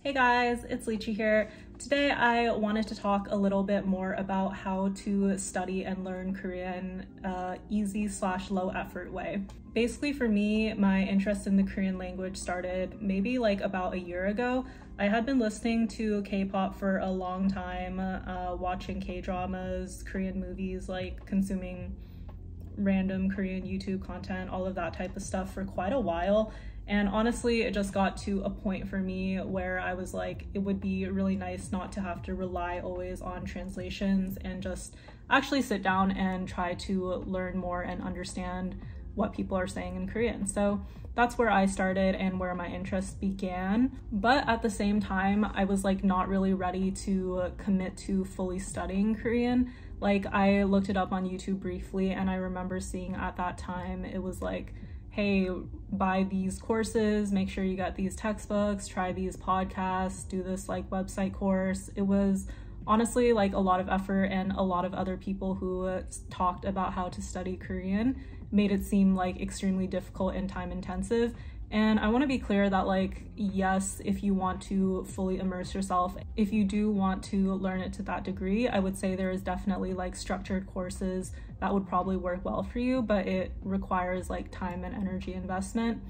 Hey guys, it's Lychee here. Today I wanted to talk a little bit more about how to study and learn Korean easy/low effort way. Basically for me, my interest in the Korean language started maybe like about a year ago. I had been listening to K-pop for a long time, watching K-dramas, Korean movies, like consuming random Korean YouTube content, all of that type of stuff for quite a while. And honestly, it just got to a point for me where I was like, it would be really nice not to have to rely always on translations and just actually sit down and try to learn more and understand what people are saying in Korean. So that's where I started and where my interest began. But at the same time, I was like not really ready to commit to fully studying Korean. Like I looked it up on YouTube briefly and I remember seeing at that time, it was like, hey, buy these courses, make sure you get these textbooks, try these podcasts, do this like website course. It was honestly like a lot of effort, and a lot of other people who talked about how to study Korean made it seem like extremely difficult and time intensive. And I want to be clear that like, yes, if you want to fully immerse yourself, if you do want to learn it to that degree, I would say there is definitely like structured courses that would probably work well for you, but it requires like time and energy investment.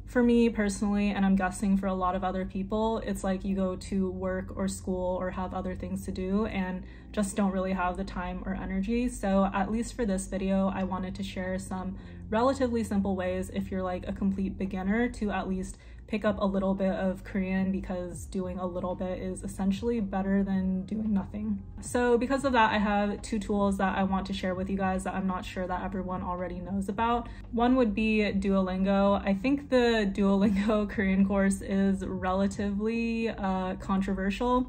For me personally, and I'm guessing for a lot of other people, it's like you go to work or school or have other things to do and just don't really have the time or energy. So at least for this video, I wanted to share some relatively simple ways if you're like a complete beginner to at least pick up a little bit of Korean, because doing a little bit is essentially better than doing nothing. So because of that, I have two tools that I want to share with you guys that I'm not sure that everyone already knows about. One would be Duolingo. I think the Duolingo Korean course is relatively controversial.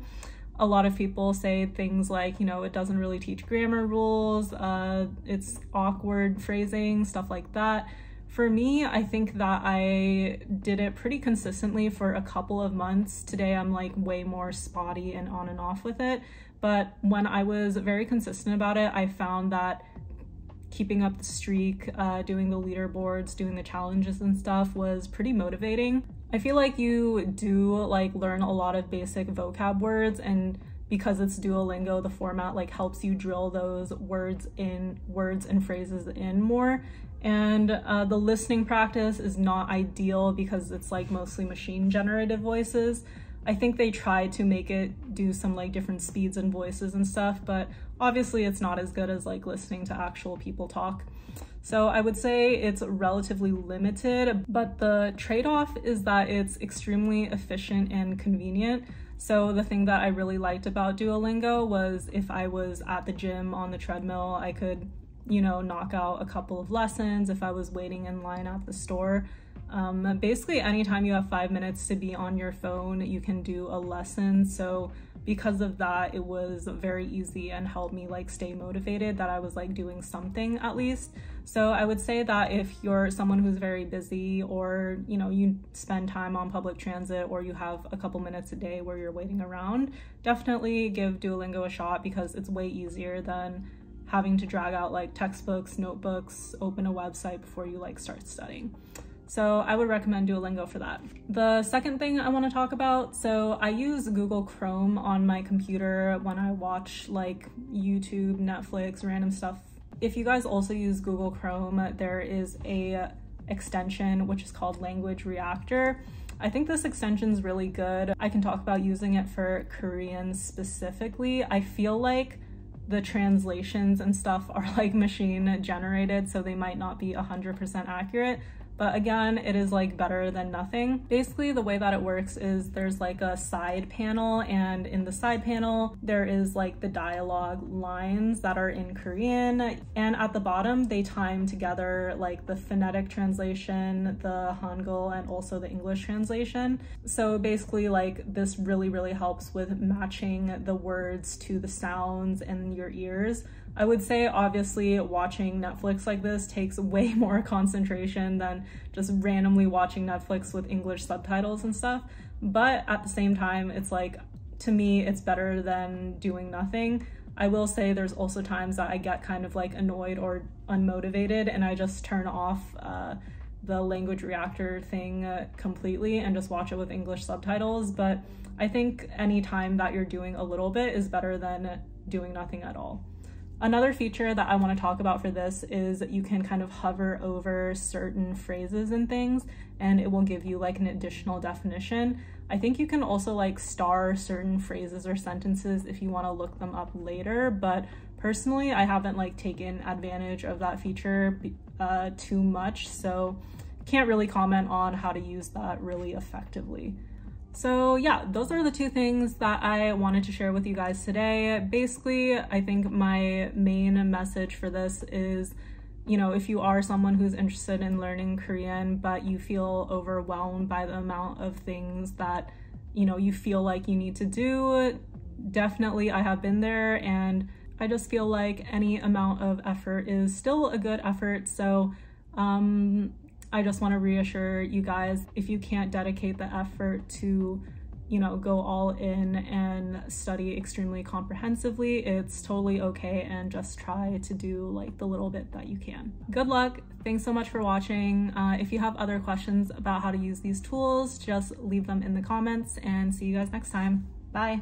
A lot of people say things like, you know, it doesn't really teach grammar rules, it's awkward phrasing, stuff like that. For me, I think that I did it pretty consistently for a couple of months. Today I'm like way more spotty and on and off with it. But when I was very consistent about it, I found that keeping up the streak, doing the leaderboards, doing the challenges and stuff was pretty motivating. I feel like you do like learn a lot of basic vocab words, and because it's Duolingo, the format like helps you drill those words and phrases in more. And the listening practice is not ideal because it's like mostly machine generated voices. I think they tried to make it do some like different speeds and voices and stuff, but obviously it's not as good as like listening to actual people talk. So I would say it's relatively limited, but the trade-off is that it's extremely efficient and convenient. So the thing that I really liked about Duolingo was if I was at the gym on the treadmill, I could, you know, knock out a couple of lessons. If I was waiting in line at the store, basically anytime you have 5 minutes to be on your phone, you can do a lesson. So because of that, it was very easy and helped me like stay motivated that I was like doing something at least. So I would say that if you're someone who's very busy, or you know, you spend time on public transit, or you have a couple minutes a day where you're waiting around, definitely give Duolingo a shot, because it's way easier than having to drag out like textbooks, notebooks, open a website before you like start studying. So I would recommend Duolingo for that. The second thing I want to talk about, so I use Google Chrome on my computer when I watch like YouTube, Netflix, random stuff. If you guys also use Google Chrome, there is a extension which is called Language Reactor. I think this extension is really good. I can talk about using it for Korean specifically. I feel like the translations and stuff are like machine generated, so they might not be 100% accurate. But again, it is like better than nothing. Basically, the way that it works is there's like a side panel, and in the side panel, there is like the dialogue lines that are in Korean. And at the bottom, they time together like the phonetic translation, the Hangeul, and also the English translation. So basically like this really helps with matching the words to the sounds in your ears. I would say obviously watching Netflix like this takes way more concentration than just randomly watching Netflix with English subtitles and stuff. But at the same time, it's like, to me, it's better than doing nothing. I will say there's also times that I get kind of like annoyed or unmotivated and I just turn off the language reactor thing completely and just watch it with English subtitles, but I think any time that you're doing a little bit is better than doing nothing at all. Another feature that I want to talk about for this is you can kind of hover over certain phrases and things and it will give you like an additional definition. I think you can also like star certain phrases or sentences if you want to look them up later, but personally I haven't like taken advantage of that feature too much, so can't really comment on how to use that really effectively. So yeah, those are the two things that I wanted to share with you guys today. Basically, I think my main message for this is, you know, if you are someone who's interested in learning Korean, but you feel overwhelmed by the amount of things that, you know, you feel like you need to do, definitely I have been there, and I just feel like any amount of effort is still a good effort. So I just want to reassure you guys, if you can't dedicate the effort to, you know, go all in and study extremely comprehensively, it's totally okay, and just try to do like the little bit that you can. Good luck. Thanks so much for watching. If you have other questions about how to use these tools, just leave them in the comments, and see you guys next time. Bye.